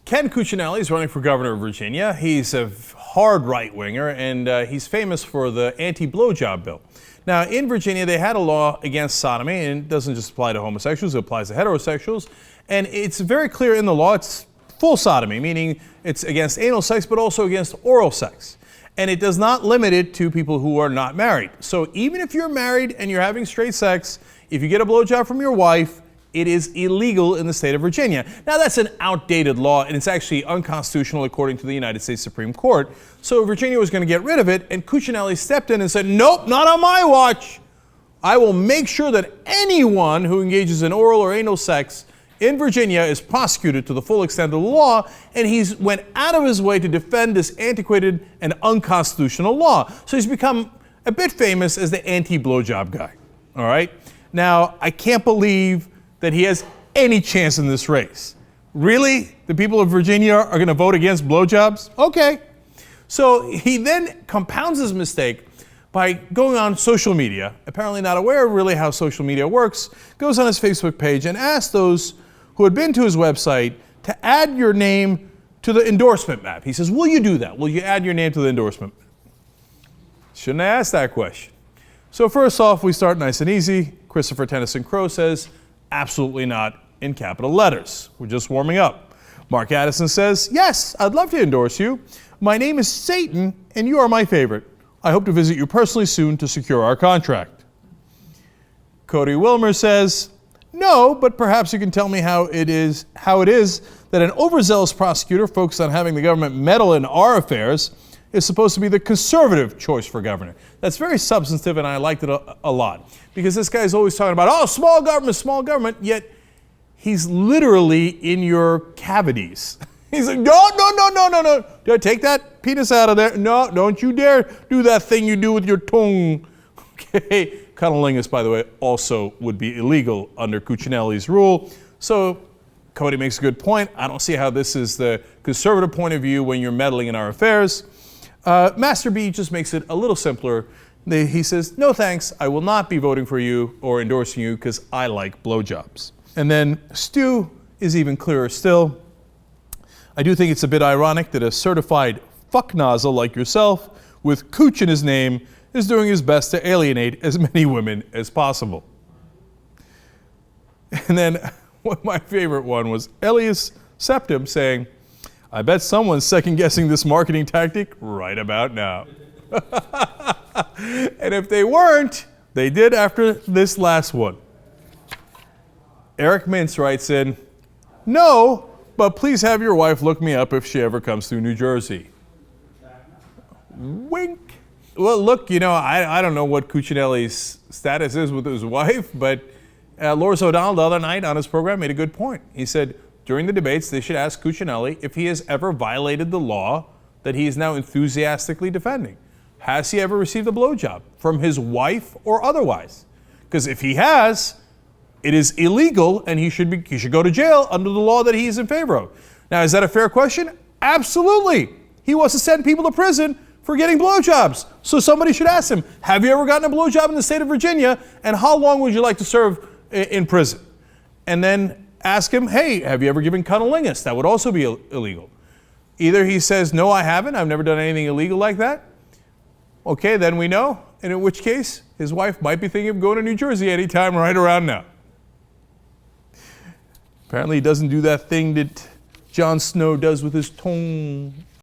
Ken Cuccinelli is running for governor of Virginia. He's a hard right-winger, and he's famous for the anti-blowjob bill. Now, in Virginia, they had a law against sodomy, and it doesn't just apply to homosexuals, it applies to heterosexuals. And it's very clear in the law, it's full sodomy, meaning it's against anal sex, but also against oral sex. And it does not limit it to people who are not married. So even if you're married and you're having straight sex, if you get a blowjob from your wife, it is illegal in the state of Virginia. Now, that's an outdated law, and it's actually unconstitutional according to the United States Supreme Court. So Virginia was going to get rid of it, and Cuccinelli stepped in and said, nope, not on my watch. I will make sure that anyone who engages in oral or anal sex in Virginia is prosecuted to the full extent of the law, and he's went out of his way to defend this antiquated and unconstitutional law. So he's become a bit famous as the anti-blowjob guy, all right? Now, I can't believe that he has any chance in this race. Really? The people of Virginia are going to vote against blowjobs? Okay. So he then compounds his mistake by going on social media, apparently not aware of really how social media works, goes on his Facebook page and asks those who had been to his website to add your name to the endorsement map. He says, will you do that? Will you add your name to the endorsement map? Shouldn't I ask that question? So first off, we start nice and easy. Christopher Tennyson Crowe says, absolutely not, in capital letters. We're just warming up. Mark Addison says, yes, I'd love to endorse you. My name is Satan, and you are my favorite. I hope to visit you personally soon to secure our contract. Cody Wilmer says, no, but perhaps you can tell me how it is that an overzealous prosecutor focused on having the government meddle in our affairs is supposed to be the conservative choice for governor. That's very substantive, and I liked it a lot. Because this guy's always talking about, oh, small government, yet he's literally in your cavities. He's like, no, take that penis out of there. No, don't you dare do that thing you do with your tongue. Okay, cunnilingus, by the way, also would be illegal under Cuccinelli's rule. So Cody makes a good point. I don't see how this is the conservative point of view when you're meddling in our affairs. Master B just makes it a little simpler. He says, no thanks, I will not be voting for you or endorsing you because I like blowjobs. And then Stu is even clearer still. I do think it's a bit ironic that a certified fuck nozzle like yourself with Cooch in his name is doing his best to alienate as many women as possible. And then my favorite one was Elias Septim saying, I bet someone's second-guessing this marketing tactic right about now. And if they weren't, they did after this last one. Eric Mintz writes in, no, but please have your wife look me up if she ever comes through New Jersey. Wink. Well, look, you know, I don't know what Cuccinelli's status is with his wife, but Loris O'Donnell the other night on his program made a good point. He said, during the debates, they should ask Cuccinelli if he has ever violated the law that he is now enthusiastically defending. Has he ever received a blowjob from his wife or otherwise? Because if he has, it is illegal and he should go to jail under the law that he is in favor of. Now, is that a fair question? Absolutely. He wants to send people to prison for getting blowjobs. So somebody should ask him, have you ever gotten a blowjob in the state of Virginia, and how long would you like to serve in prison? And then ask him, hey, have you ever given cunnilingus? That would also be illegal. Either he says, no, I haven't. I've never done anything illegal like that. Okay, then we know. And in which case, his wife might be thinking of going to New Jersey anytime right around now. Apparently he doesn't do that thing that Jon Snow does with his tongue.